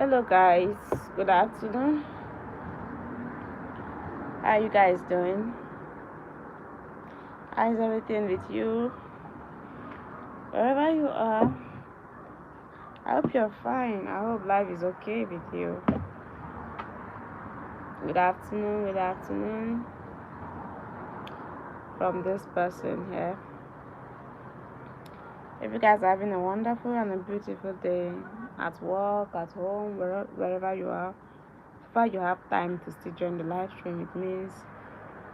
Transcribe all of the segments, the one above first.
Hello guys, good afternoon. How you guys doing? How's everything with you? Wherever you are, I hope you're fine. I hope life is okay with you. Good afternoon from this person here. If you guys are having a wonderful and a beautiful day at work, at home, wherever you are, if you have time to still join the live stream, it means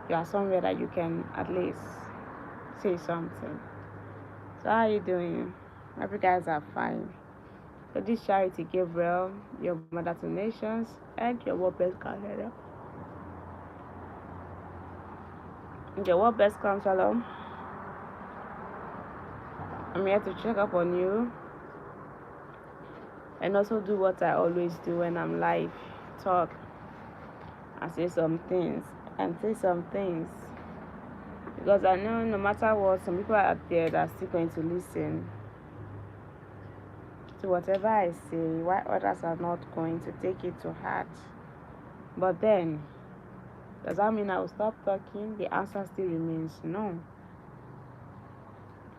you are somewhere that you can at least say something. So how are you doing? Hope you guys are fine. So this charity Gabriel, your mother to nations, and your world best counselor. Your world best counselor. I'm here to check up on you and also do what I always do when I'm live. Talk and say some things because I know no matter what, some people out there that are still going to listen to whatever I say, while others are not going to take it to heart. But then, does that mean I will stop talking? The answer still remains no.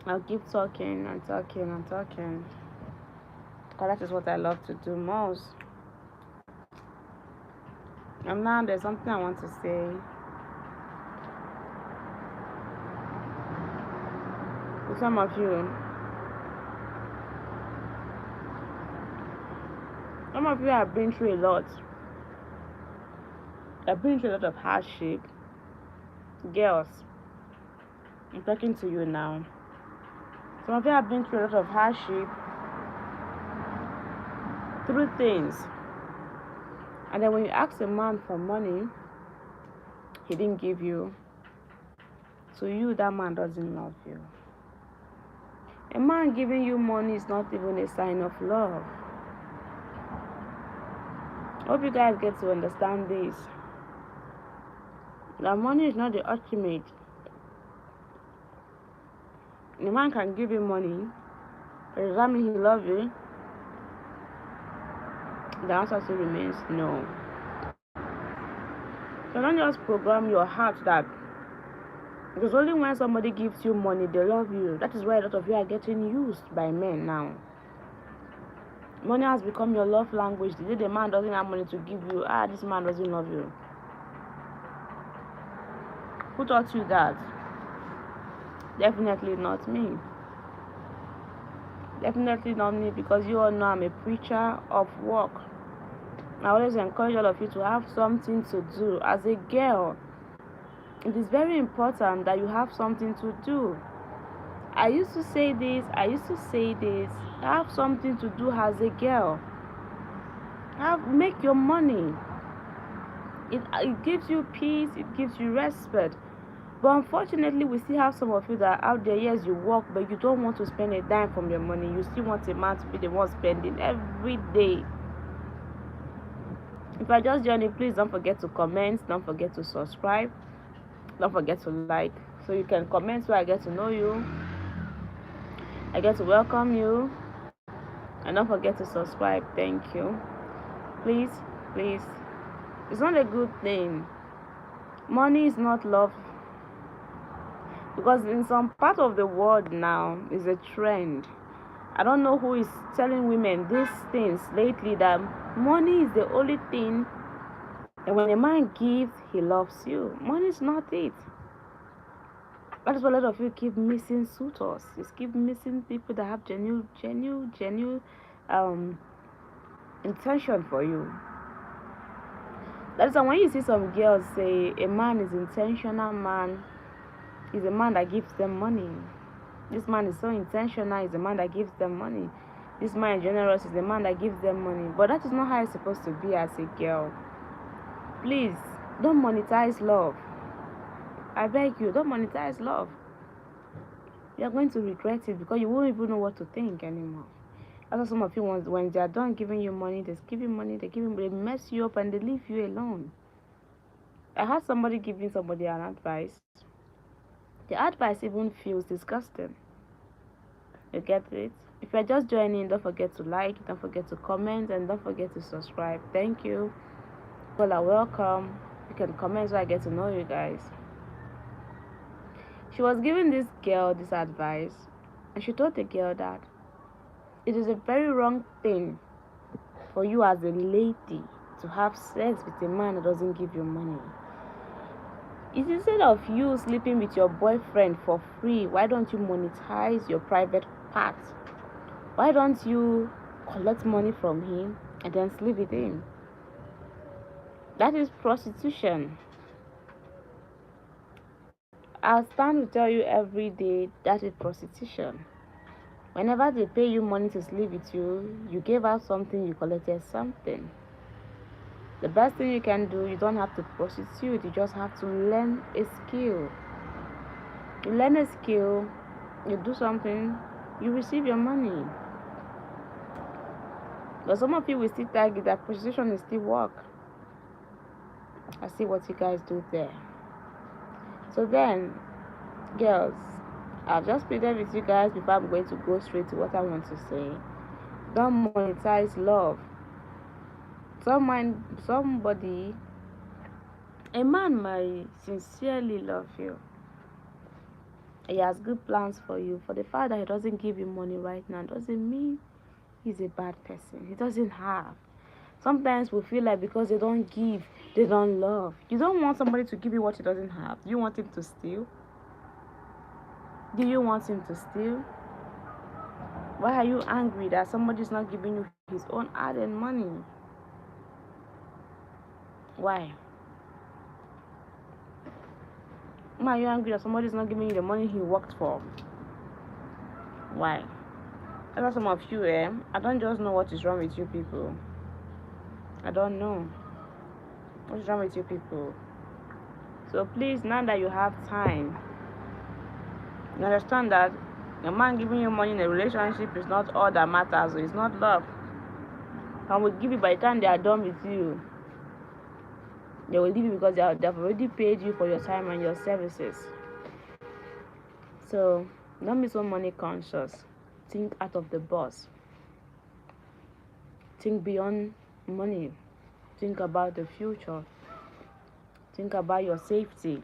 I'll keep talking and talking and talking, because that is what I love to do most. And now there's something I want to say. To some of you have been through a lot. I've been through a lot of hardship. Girls, I'm talking to you now. Some of you have been through a lot of hardship, through things. And then when you ask a man for money, he didn't give you. To you, that man doesn't love you. A man giving you money is not even a sign of love. I hope you guys get to understand this. That money is not the ultimate. A man can give you money, but does that mean he loves you? The answer still remains no. So don't just program your heart that because only when somebody gives you money, they love you. That is why a lot of you are getting used by men now. Money has become your love language. The day the man doesn't have money to give you, this man doesn't love you. Who taught you that? Definitely not me. Definitely not me, because you all know I'm a preacher of work. I always encourage all of you to have something to do. As a girl, it is very important that you have something to do. I used to say this. Have something to do as a girl. Make your money. It gives you peace. It gives you respect. But unfortunately, we still have some of you that are out there. Yes, you work, but you don't want to spend a dime from your money. You still want a man to be the one spending every day. If I just joined you, please don't forget to comment. Don't forget to subscribe. Don't forget to like. So you can comment so I get to know you. I get to welcome you. And don't forget to subscribe. Thank you. Please. It's not a good thing. Money is not love. Because in some part of the world now is a trend. I don't know who is telling women these things lately, that money is the only thing, and when a man gives, he loves you. Money is not it. That is why a lot of you keep missing suitors. You keep missing people that have genuine intention for you. That is why when you see some girls say a man is intentional man is a man that gives them money. This man is so intentional is a man that gives them money. This man is generous is a man that gives them money. But that is not how it's supposed to be as a girl. Please, don't monetize love. I beg you, don't monetize love. You're going to regret it because you won't even know what to think anymore. That's what some of you want. When they are done giving you money, they mess you up and they leave you alone. I had somebody giving somebody an advice. The advice even feels disgusting. You get it? If you're just joining, don't forget to like, don't forget to comment, and don't forget to subscribe. Thank you. Well, are welcome. You can comment so I get to know you guys. She was giving this girl this advice, and she told the girl that it is a very wrong thing for you as a lady to have sex with a man that doesn't give you money. Instead of you sleeping with your boyfriend for free, why don't you monetize your private parts? Why don't you collect money from him and then sleep with him? That is prostitution. I'll stand to tell you every day that is prostitution. Whenever they pay you money to sleep with you, you gave out something, you collected something. The best thing you can do, you don't have to prostitute, you just have to learn a skill. You learn a skill, you do something, you receive your money. But some of you will still target that prostitution is still work. I see what you guys do there. So then, girls, I've just pleaded with you guys before I'm going to go straight to what I want to say. Don't monetize love. Somebody, a man might sincerely love you. He has good plans for you. For the fact that he doesn't give you money right now doesn't mean he's a bad person. He doesn't have. Sometimes we feel like because they don't give, they don't love. You don't want somebody to give you what he doesn't have. Do you want him to steal? Do you want him to steal? Why are you angry that somebody's not giving you his own hard-earned money? Why? Why are you angry that somebody's not giving you the money he worked for? Why? I know some of you, I don't just know what is wrong with you people. I don't know what's wrong with you people. So please, now that you have time, you understand that a man giving you money in a relationship is not all that matters. It's not love. And will give you by the time they are done with you. They will leave you because they've already paid you for your time and your services. So don't be so money conscious. Think out of the box. Think beyond money. Think about the future. Think about your safety.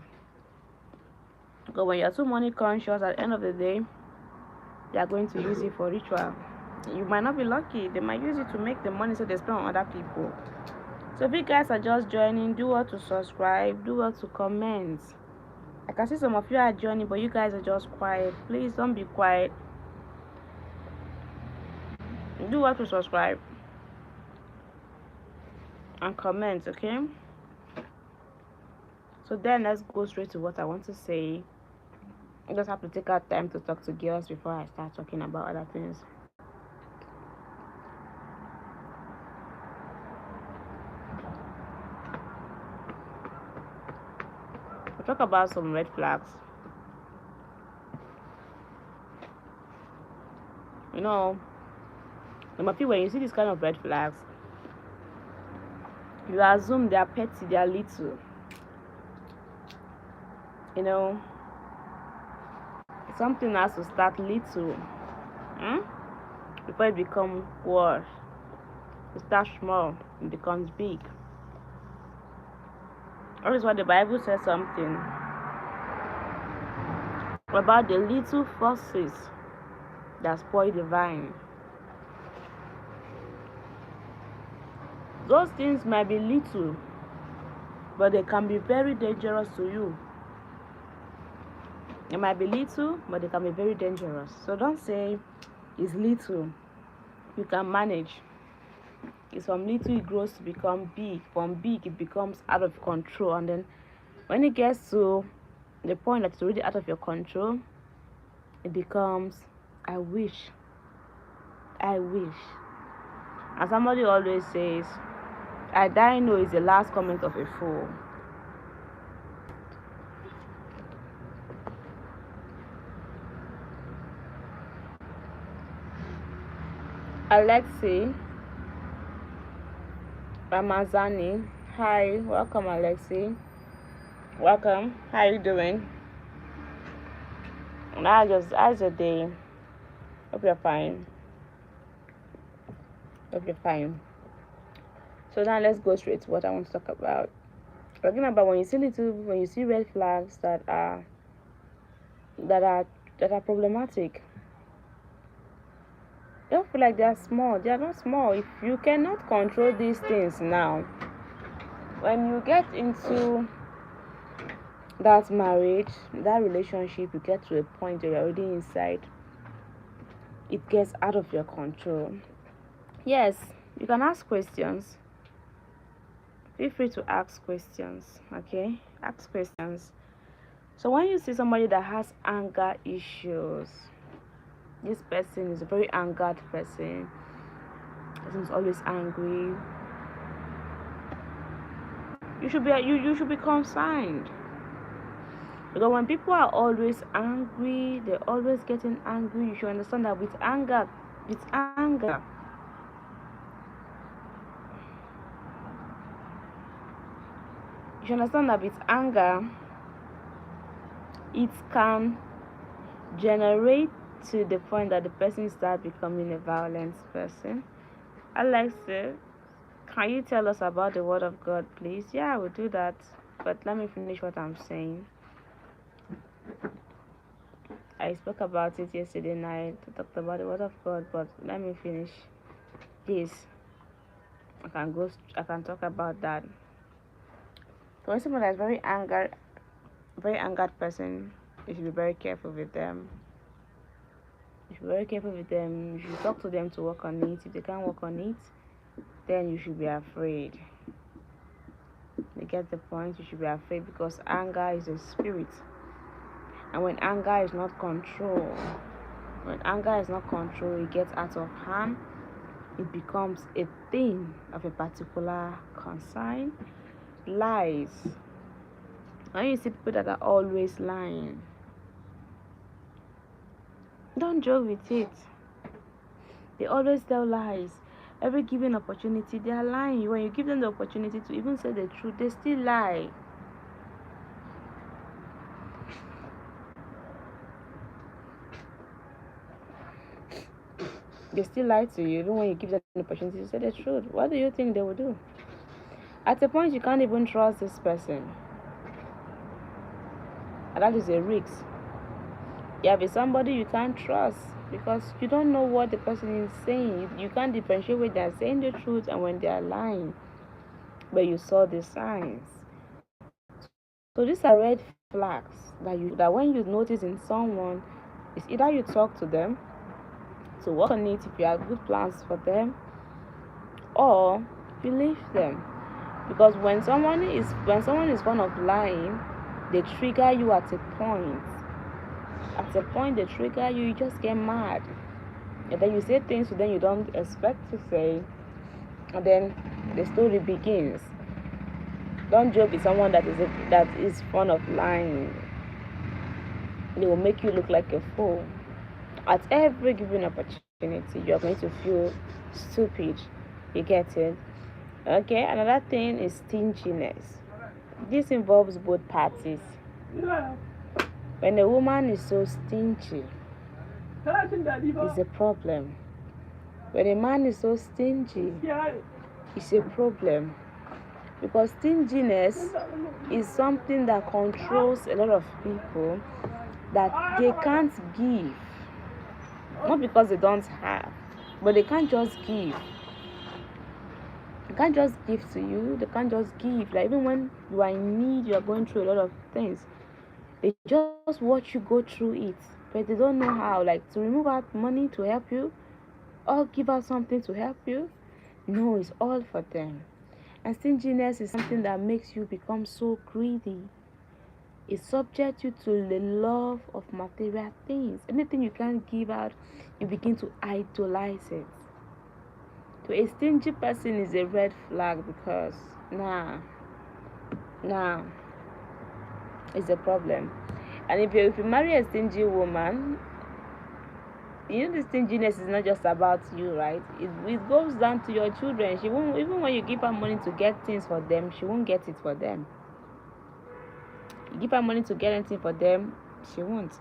Because when you're too money conscious, at the end of the day, they are going to use it for ritual. You might not be lucky. They might use it to make the money so they spend on other people. So if you guys are just joining, do well to subscribe, do well to comment. I can see some of you are joining, but you guys are just quiet. Please don't be quiet. Do well to subscribe and comment, okay? So then let's go straight to what I want to say. I just have to take out time to talk to girls before I start talking about other things. I'll talk about some red flags. You know, some of you, when you see this kind of red flags, you assume they are petty, they are little. You know, something has to start little before it becomes worse. It starts small, it becomes big. That is why the Bible says something about the little foxes that spoil the vine. Those things might be little, but they can be very dangerous to you. It might be little, but they can be very dangerous. So don't say it's little. You can manage. It's from little it grows to become big. From big it becomes out of control. And then when it gets to the point that it's already out of your control, it becomes, I wish. And somebody always says, I die know is the last comment of a fool. Alexi Ramazani, hi, welcome Alexi. Welcome. How are you doing? How's your day? Hope you're fine. Okay, fine. So now let's go straight to what I want to talk about. Talking about when you see red flags that are that are problematic. Don't feel like they are small. They are not small. If you cannot control these things now, when you get into that marriage, that relationship, you get to a point where you're already inside, it gets out of your control. Yes, you can ask questions. Feel free to ask questions, okay? Ask questions. So when you see somebody that has anger issues, this person is a very angered person. Person is always angry. You should be concerned. Because when people are always angry, they're always getting angry, you should understand that with anger, you should understand that with anger, it can generate to the point that the person starts becoming a violent person. Alexa, can you tell us about the Word of God, please? Yeah, I will do that. But let me finish what I'm saying. I spoke about it yesterday night. I talked about the Word of God, but let me finish this. I can talk about that. So when someone is very angered person, you should be very careful with them. You should be very careful with them. You should talk to them to work on it. If they can't work on it, then you should be afraid. You get the point? You should be afraid because anger is a spirit. And when anger is not controlled, it gets out of hand. It becomes a thing of a particular concern. Lies. When you see people that are always lying, don't joke with it. They always tell lies. Every given opportunity, they are lying. When you give them the opportunity to even say the truth, they still lie. They still lie to you even when you give them the opportunity to say the truth. What do you think they will do? At a point, you can't even trust this person. And that is a risk. You have somebody you can't trust because you don't know what the person is saying. You can't differentiate when they are saying the truth and when they are lying. But you saw the signs. So these are red flags that when you notice in someone, it's either you talk to them to work on it if you have good plans for them, or you leave them. Because when someone is fond of lying, they trigger you at a point. At a point they trigger you, you just get mad. And then you say things to them you don't expect to say. And then the story begins. Don't joke with someone that is fond of lying. They will make you look like a fool. At every given opportunity, you're going to feel stupid. You get it? Okay, another thing is stinginess. This involves both parties. When a woman is so stingy, it's a problem. When a man is so stingy, it's a problem. Because stinginess is something that controls a lot of people, that they can't give. Not because they don't have, but they can't just give. They can't just give to you. They can't just give. Like even when you are in need, you are going through a lot of things. They just watch you go through it, but they don't know how, like to remove out money to help you or give out something to help you. No, it's all for them. And stinginess is something that makes you become so greedy. It subjects you to the love of material things. Anything you can't give out, you begin to idolize it. So a stingy person is a red flag because it's a problem. And if you marry a stingy woman, you know the stinginess is not just about you, right? It goes down to your children. She won't, even when you give her money to get things for them, she won't get it for them. You give her money to get anything for them, she won't.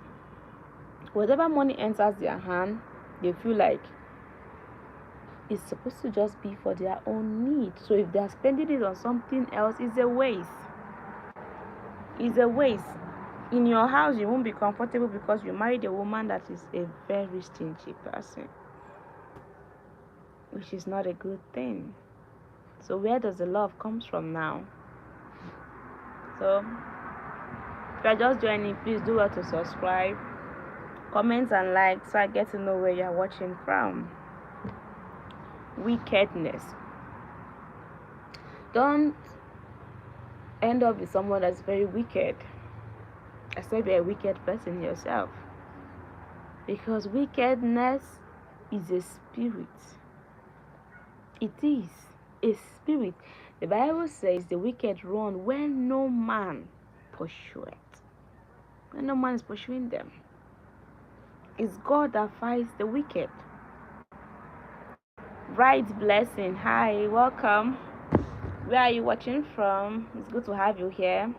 Whatever money enters their hand, they feel like is supposed to just be for their own need. So if they are spending it on something else, it's a waste. It's a waste. In your house, you won't be comfortable because you married a woman that is a very stingy person, which is not a good thing. So where does the love comes from now? So if you're just joining, please do well to subscribe, comment and like so I get to know where you're watching from. Wickedness. Don't end up with someone that's very wicked, except you're a wicked person yourself. Because wickedness is a spirit. It is a spirit. The Bible says the wicked run when no man pursueth. When no man is pursuing them. It's God that fights the wicked. Right blessing. Hi, welcome. Where are you watching from? It's good to have you here.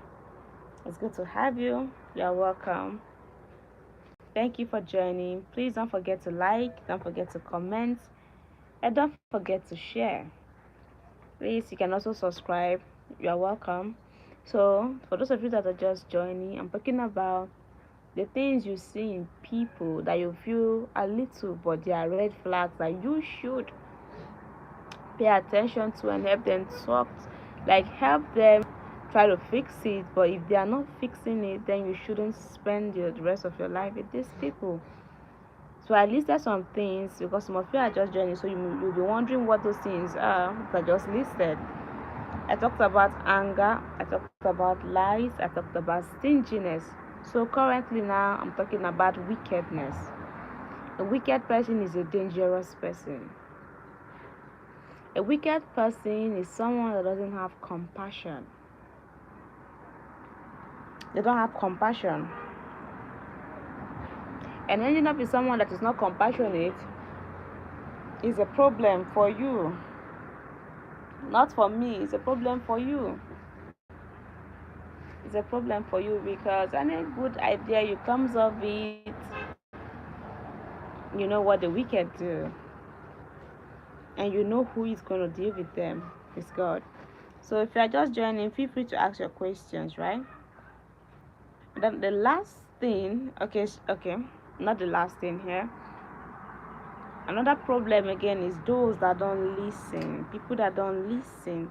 It's good to have you. You're welcome. Thank you for joining. Please don't forget to like, don't forget to comment, and don't forget to share. Please, you can also subscribe. You're welcome. So, for those of you that are just joining, I'm talking about the things you see in people that you feel are little, but they are red flags that you should pay attention to and help them talk, like help them try to fix it. But if they are not fixing it, then you shouldn't spend the rest of your life with these people. So I listed some things because some of you are just joining, so you'll be wondering what those things are that I just listed. I talked about anger, I talked about lies, I talked about stinginess. So currently now I'm talking about wickedness. A wicked person is a dangerous person. A wicked person is someone that doesn't have compassion. They don't have compassion. And ending up with someone that is not compassionate is a problem for you. Not for me, it's a problem for you. It's a problem for you because any good idea you comes up with, you know what the wicked do. And you know who is going to deal with them. It's God. So if you are just joining, feel free to ask your questions, right? Then the last thing, okay, not the last thing here. Another problem again is those that don't listen. People that don't listen.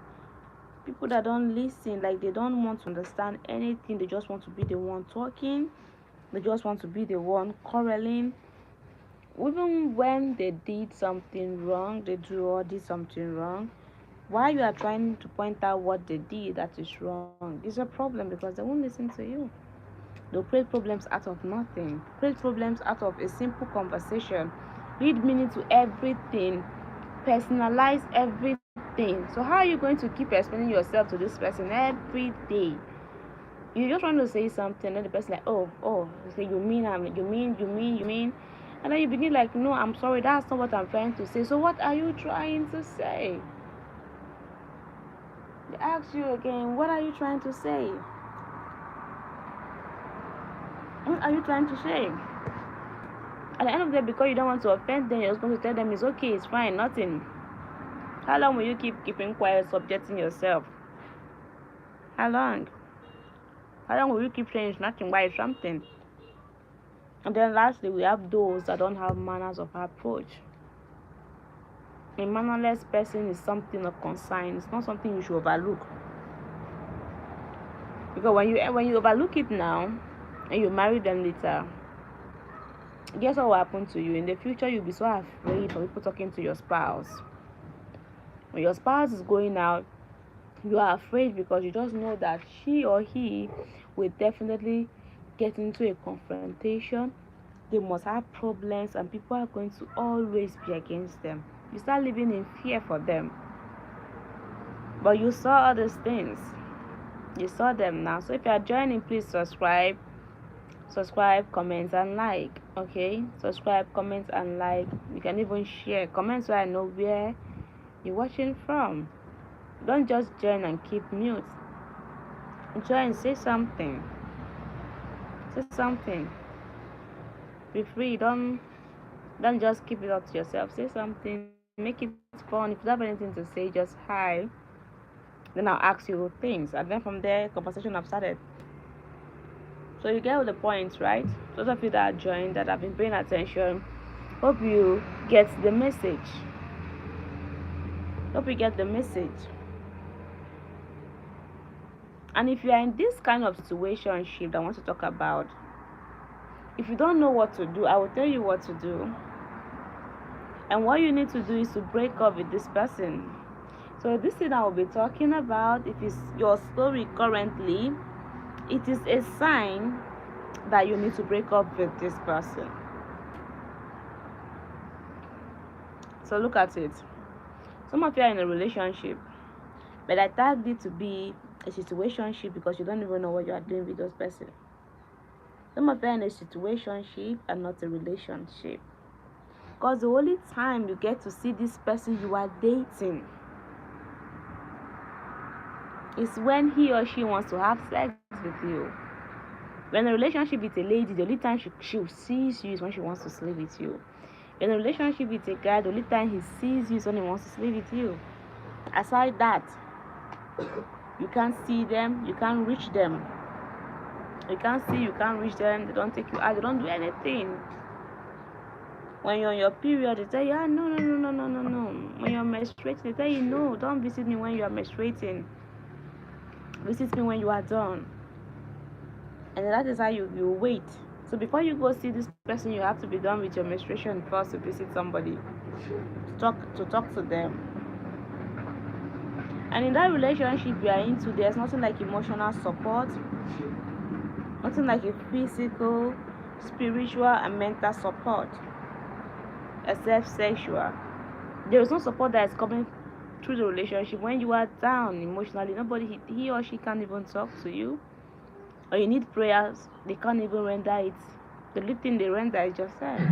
People that don't listen, like they don't want to understand anything. They just want to be the one talking. They just want to be the one quarreling. Even when they did something wrong, they do or did something wrong, while you are trying to point out what they did that is wrong, it's a problem because they won't listen to you. They'll create problems out of nothing, create problems out of a simple conversation, read meaning to everything, personalize everything. So how are you going to keep explaining yourself to this person every day? You just want to say something and the person like, oh, say you mean, and then you begin like, no, I'm sorry, that's not what I'm trying to say. So what are you trying to say? They ask you again, what are you trying to say? What are you trying to say? At the end of the day, because you don't want to offend them, you're just going to tell them it's okay, it's fine, nothing. How long will you keep keeping quiet, subjecting yourself? How long? How long will you keep saying it's nothing, why it's something? And then lastly, we have those that don't have manners of approach. A mannerless person is something of concern. It's not something you should overlook. Because when you overlook it now and you marry them later, guess what will happen to you? In the future, you'll be so afraid of people talking to your spouse. When your spouse is going out, you are afraid because you just know that she or he will definitely get into a confrontation. They must have problems and people are going to always be against them. You start living in fear for them. But you saw all these things. You saw them now. So if you are joining, please subscribe, comment and like. Okay, subscribe, comment and like. You can even share, comment so I know where you're watching from. Don't just join and keep mute. Join, say something. Say something. Be free. Don't just keep it up to yourself. Say something. Make it fun. If you don't have anything to say, just hi. Then I'll ask you things, and then from there, conversation have started. So you get all the points, right? Those of you that are joined, that have been paying attention, hope you get the message. Hope you get the message. And if you are in this kind of situationship that I want to talk about, if you don't know what to do, I will tell you what to do. And what you need to do is to break up with this person. So this thing I will be talking about, if it's your story currently, it is a sign that you need to break up with this person. So look at it. Some of you are in a relationship, but I tagged it to be a situationship because you don't even know what you are doing with those person. Some of you are in a situationship and not a relationship. Because the only time you get to see this person you are dating is when he or she wants to have sex with you. When a relationship with a lady, the only time she sees you is when she wants to sleep with you. In a relationship with a guy, the only time he sees you is when he wants to sleep with you. Aside that, you can't see them, you can't reach them. You can't see, you can't reach them, they don't take you out, they don't do anything. When you're on your period, they tell you, no. When you're menstruating, they tell you, no, don't visit me when you are menstruating. Visit me when you are done. And that is how you wait. So before you go see this person, you have to be done with your menstruation first to visit somebody, to talk to them. And in that relationship you are into, there's nothing like emotional support, nothing like a physical, spiritual, and mental support, except sexual. There is no support that is coming through the relationship. When you are down emotionally, nobody, he or she can't even talk to you. Or you need prayers, they can't even render it. The only thing they render is just sex,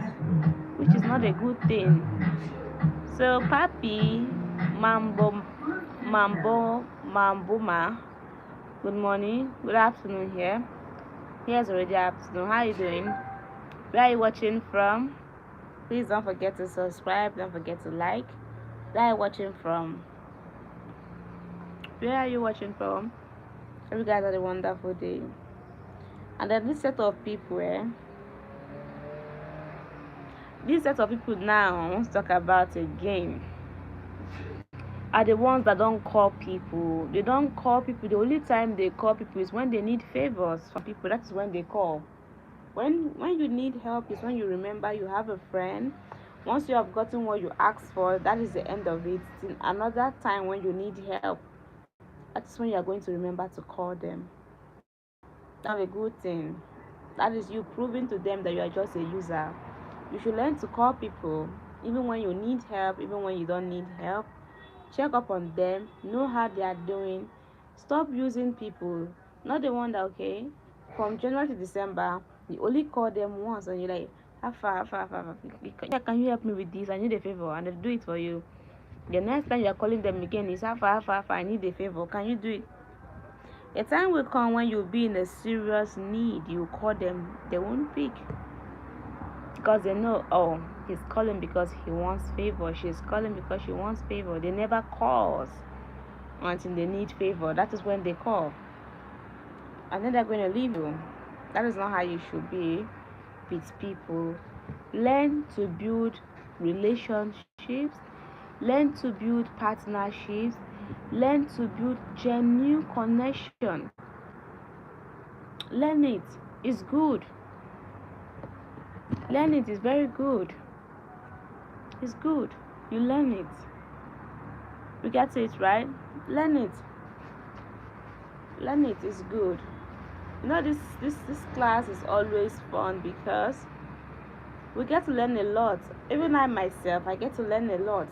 which is not a good thing. So Papi, Mamboma, good morning, good afternoon here. Here's already afternoon. How are you doing? Where are you watching from? Please don't forget to subscribe, don't forget to like. Where are you watching from? Where are you watching from? Hope you guys had a wonderful day. And then this set of people, this set of people now I want to talk about again are the ones that don't call people. They don't call people. The only time they call people is when they need favors from people. That's when they call. When you need help is when you remember you have a friend. Once you have gotten what you asked for, that is the end of it. In another time when you need help, that's when you are going to remember to call them. That's a good thing. That is you proving to them that you are just a user. You should learn to call people even when you need help, even when you don't need help. Check up on them, know how they are doing. Stop using people. Not the one that, okay, from January to December, you only call them once and you're like, how far. Can you help me with this? I need a favor, and they do it for you. The next time you're calling them again is how far, I need a favor. Can you do it? A time will come when you'll be in a serious need. You call them, they won't pick. Because they know, oh, he's calling because he wants favor. She's calling because she wants favor. They never call until they need favor. That is when they call. And then they're going to leave you. That is not how you should be with people. Learn to build relationships. Learn to build partnerships. Learn to build genuine connection. Learn it. It's good. Learn it is very good. It's good. You learn it. You get it, right? Learn it. Learn it is good. You know, this class is always fun because we get to learn a lot. Even I myself, I get to learn a lot.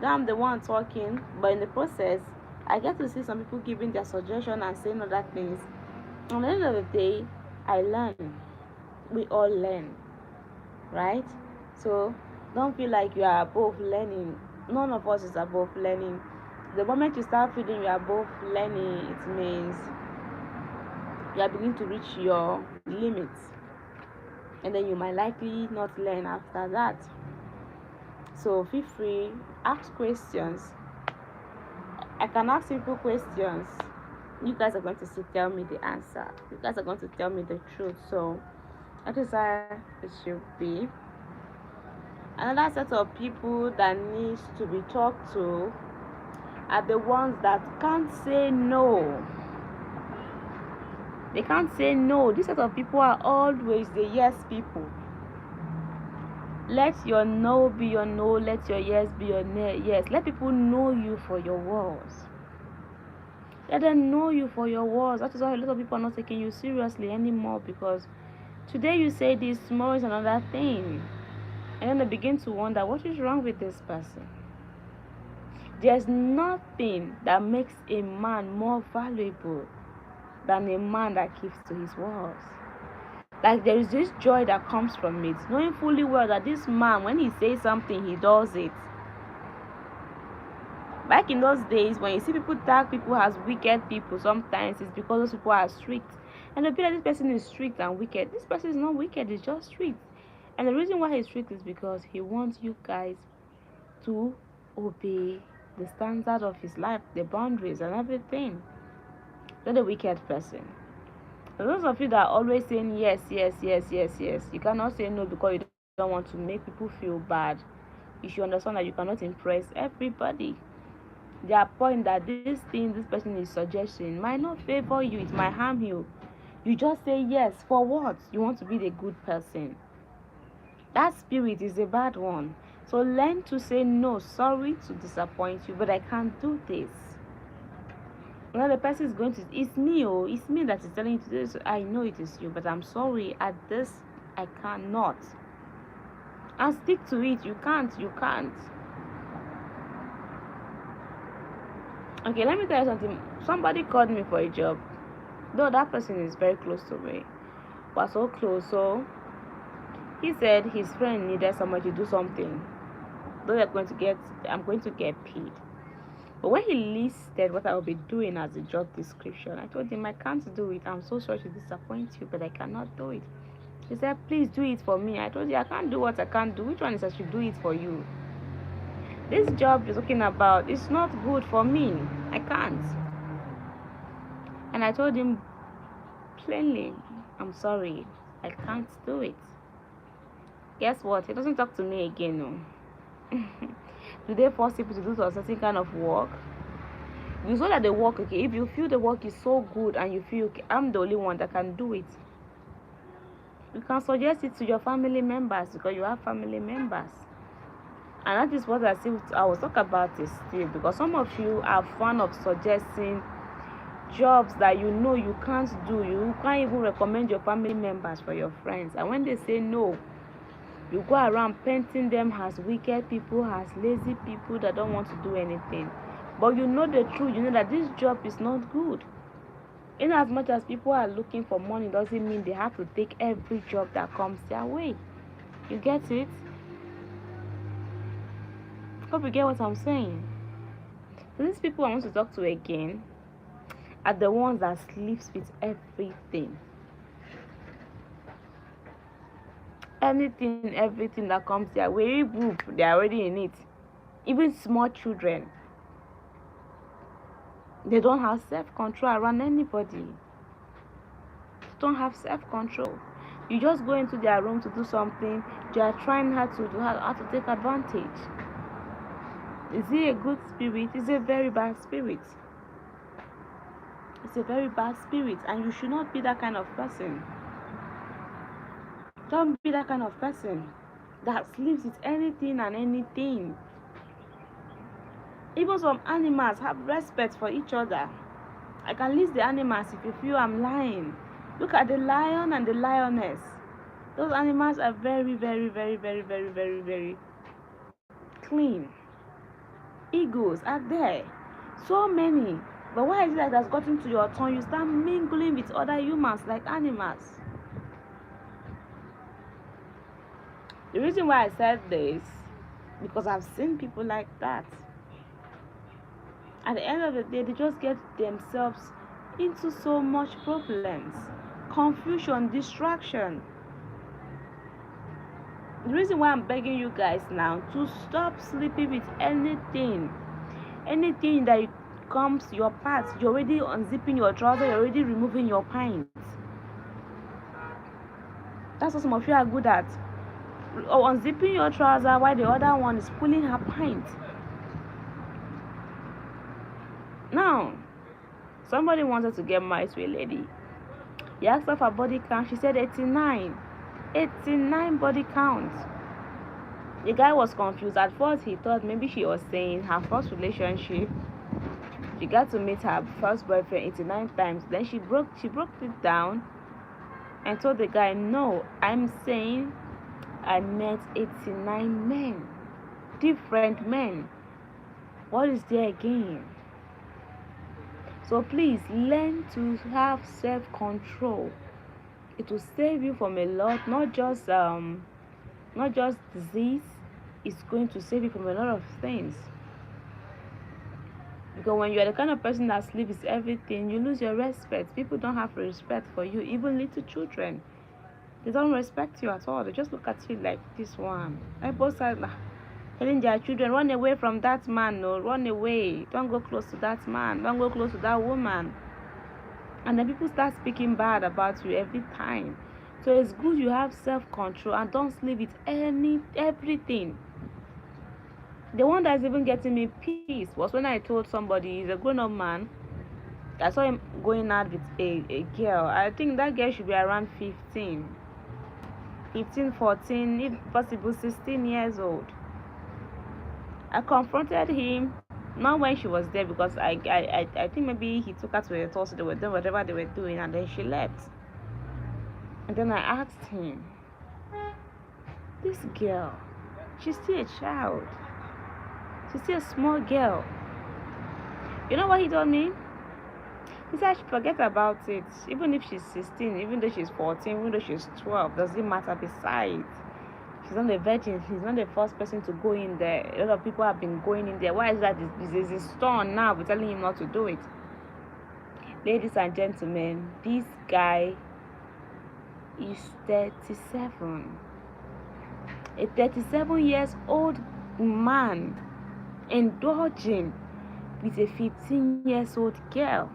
Now I'm the one talking, but in the process, I get to see some people giving their suggestion and saying other things. At the end of the day, I learn. We all learn, right? So don't feel like you are above learning. None of us is above learning. The moment you start feeling you are above learning, it means you are beginning to reach your limits, and then you might likely not learn after that. So feel free, ask questions. I can ask people questions. You guys are going to still tell me the answer. You guys are going to tell me the truth. So that is how it should be. Another set of people that needs to be talked to are the ones that can't say no. They can't say no. This set of people are always the yes people. Let your no be your no. Let your yes be your yes. Let people know you for your words. Let them know you for your words. That is why a lot of people are not taking you seriously anymore, because today you say this, tomorrow is another thing. And then they begin to wonder, what is wrong with this person? There's nothing that makes a man more valuable than a man that keeps to his words. Like, there is this joy that comes from it, knowing fully well that this man, when he says something, he does it. Back in those days, when you see people tag people as wicked people, sometimes it's because those people are strict. And they'll be like, this person is strict and wicked. This person is not wicked, he's just strict. And the reason why he's strict is because he wants you guys to obey the standard of his life, the boundaries and everything. Not a wicked person. For those of you that are always saying yes, yes, yes, yes, yes, you cannot say no because you don't want to make people feel bad. You should understand that you cannot impress everybody. There are points that this thing this person is suggesting might not favor you, it might harm you. You just say yes. For what? You want to be the good person. That spirit is a bad one. So learn to say no. Sorry to disappoint you, but I can't do this. Now the person is going to, it's me that is telling you to do this. I know it is you, but I'm sorry, at this I cannot. And stick to it. You can't. Okay, let me tell you something. Somebody called me for a job, though that person is very close to me. We're so close. So he said his friend needed somebody to do something, though I'm going to get paid. But when he listed what I will be doing as a job description, I told him I can't do it. I'm so sorry to disappoint you, but I cannot do it. He said, please do it for me. I told you I can't do what I can't do. Which one is I should do it for you? This job you're talking about is not good for me. I can't. And I told him plainly, I'm sorry, I can't do it. Guess what? He doesn't talk to me again. No. Do they force people to do a certain kind of work? You saw that the work, okay, if you feel the work is so good and you feel, okay, I'm the only one that can do it, you can suggest it to your family members, because you have family members. And that is what I was talking about is still, because some of you are fond of suggesting jobs that you know you can't do. You can't even recommend your family members for your friends, and when they say no, you go around painting them as wicked people, as lazy people that don't want to do anything. But you know the truth. You know that this job is not good. In as much as people are looking for money, doesn't mean they have to take every job that comes their way. You get it? Hope you get what I'm saying. So these people I want to talk to again are the ones that sleeps with everything. Everything that comes their way, they're already in it. Even small children, they don't have self-control around anybody. They don't have self-control. You just go into their room to do something, they are trying how to take advantage. Is it a good spirit? It's a very bad spirit. It's a very bad spirit, and you should not be that kind of person. Don't be that kind of person that sleeps with anything and anything. Even some animals have respect for each other. I can list the animals if you feel I'm lying. Look at the lion and the lioness. Those animals are very, very, very, very, very, very, very clean. Eagles are there. So many. But why is it that has gotten to your turn? You start mingling with other humans like animals. The reason why I said this, because I've seen people like that. At the end of the day, they just get themselves into so much problems, confusion, distraction. The reason why I'm begging you guys now to stop sleeping with anything that comes your parts. You're already unzipping your trouser, you're already removing your pants. That's what some of you are good at. Or unzipping your trouser while the other one is pulling her pint. Now, somebody wanted to get married to a lady. He asked her for body count. She said 89. 89 body count. The guy was confused. At first, he thought maybe she was saying her first relationship, she got to meet her first boyfriend 89 times. Then she broke it down and told the guy, no, I'm saying I met 89 men, different men. What is there again? So please learn to have self-control. It will save you from a lot, not just disease. It's going to save you from a lot of things. Because when you are the kind of person that sleeps is everything, you lose your respect. People don't have respect for you. Even little children, they don't respect you at all. They just look at you like this one. I both sides telling their children, run away from that man. No, run away. Don't go close to that man. Don't go close to that woman. And then people start speaking bad about you every time. So it's good you have self-control and don't sleep with everything. The one that's even getting me peace was when I told somebody, he's a grown-up man, I saw him going out with a girl. I think that girl should be around 15, 14, if possible 16 years old. I confronted him, not when she was there, because I think maybe he took her to a toast, they were doing whatever they were doing, and then she left. And then I asked him, this girl, she's still a child. She's still a small girl. You know what he told me? He said, forget about it. Even if she's 16, even though she's 14, even though she's 12, doesn't matter. Besides, she's not a virgin. She's not the first person to go in there. A lot of people have been going in there. Why is that? There's a storm now. We're telling him not to do it. Ladies and gentlemen, this guy is 37. A 37 years old man indulging with a 15 years old girl,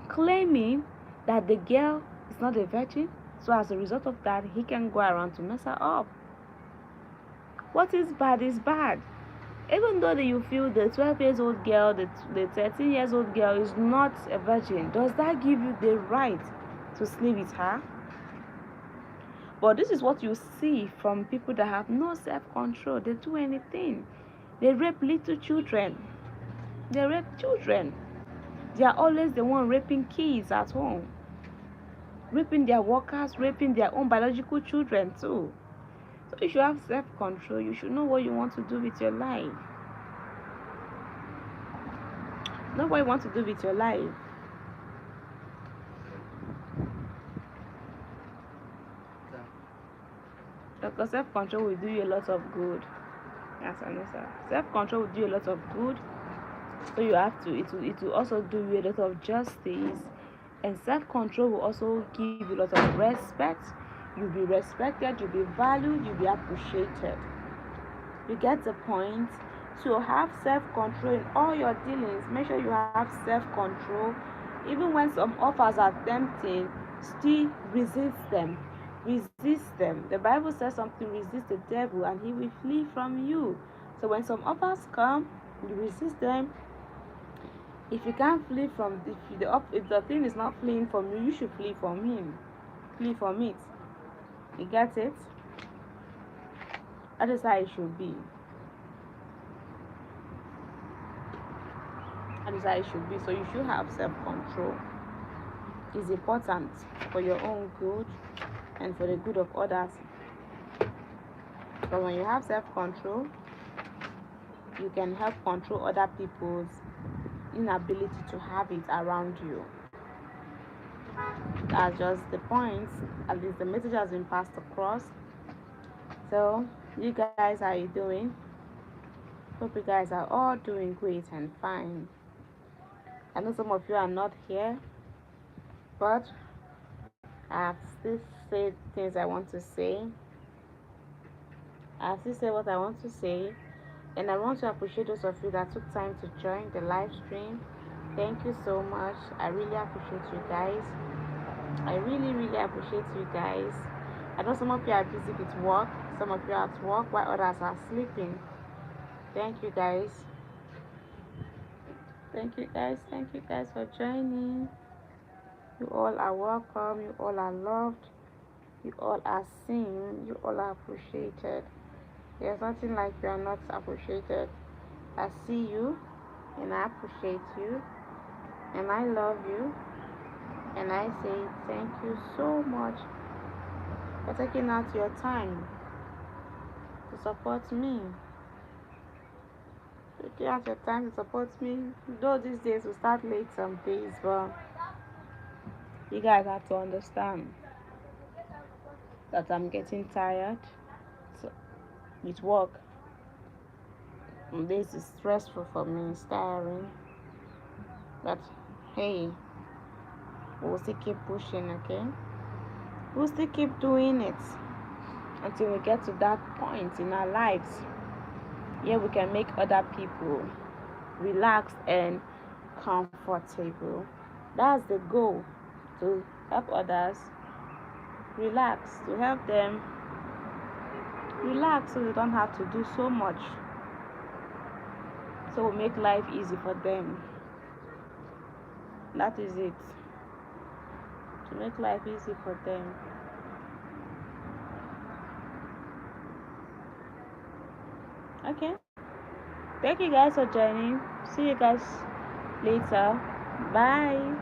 claiming that the girl is not a virgin, so as a result of that he can go around to mess her up. What is bad is bad. Even though that you feel the 12 years old girl, the 13 years old girl is not a virgin, does that give you the right to sleep with her? But this is what you see from people that have no self-control. They do anything. They rape little children. They rape children. They are always the one raping kids at home. Raping their workers, raping their own biological children too. So you should have self-control. You should know what you want to do with your life. Know what you want to do with your life. Because self-control will do you a lot of good. That's an answer. Self-control will do you a lot of good. So you have to, it will also do you a lot of justice. And self-control will also give you a lot of respect. You'll be respected, you'll be valued, you'll be appreciated. You get the point? So have self-control in all your dealings. Make sure you have self-control. Even when some offers are tempting, still resist them. Resist them. The Bible says something, resist the devil and he will flee from you. So when some offers come, you resist them. If you can't flee from, if the thing is not fleeing from you, you should flee from him. Flee from it. You get it? That is how it should be. That is how it should be. So you should have self-control. It's important for your own good and for the good of others. But when you have self-control, you can help control other people's inability to have it around you. That's just the point. At least the message has been passed across. So you guys, how are you doing? Hope you guys are all doing great and fine. I know some of you are not here, but I have still said things I want to say. I still say what I want to say, and I want to appreciate those of you that took time to join the live stream. Thank you so much. I really appreciate you guys. I really, really appreciate you guys. I know some of you are busy with work, some of you are at work while others are sleeping. Thank you guys. Thank you guys. Thank you guys for joining. You all are welcome. You all are loved. You all are seen. You all are appreciated. There's nothing like you are not appreciated. I see you and I appreciate you and I love you and I say thank you so much for taking out your time to support me. Taking out your time to support me. Though these days we start late some days, but you guys have to understand that I'm getting tired. So with work, this is stressful for me, it's tiring. But hey, we'll still keep pushing, okay? We'll still keep doing it until we get to that point in our lives where we can make other people relaxed and comfortable. That's the goal, to help others relax, to help them relax so they don't have to do so much. So we make life easy for them. That is it. To make life easy for them. Okay. Thank you guys for joining. See you guys later. Bye.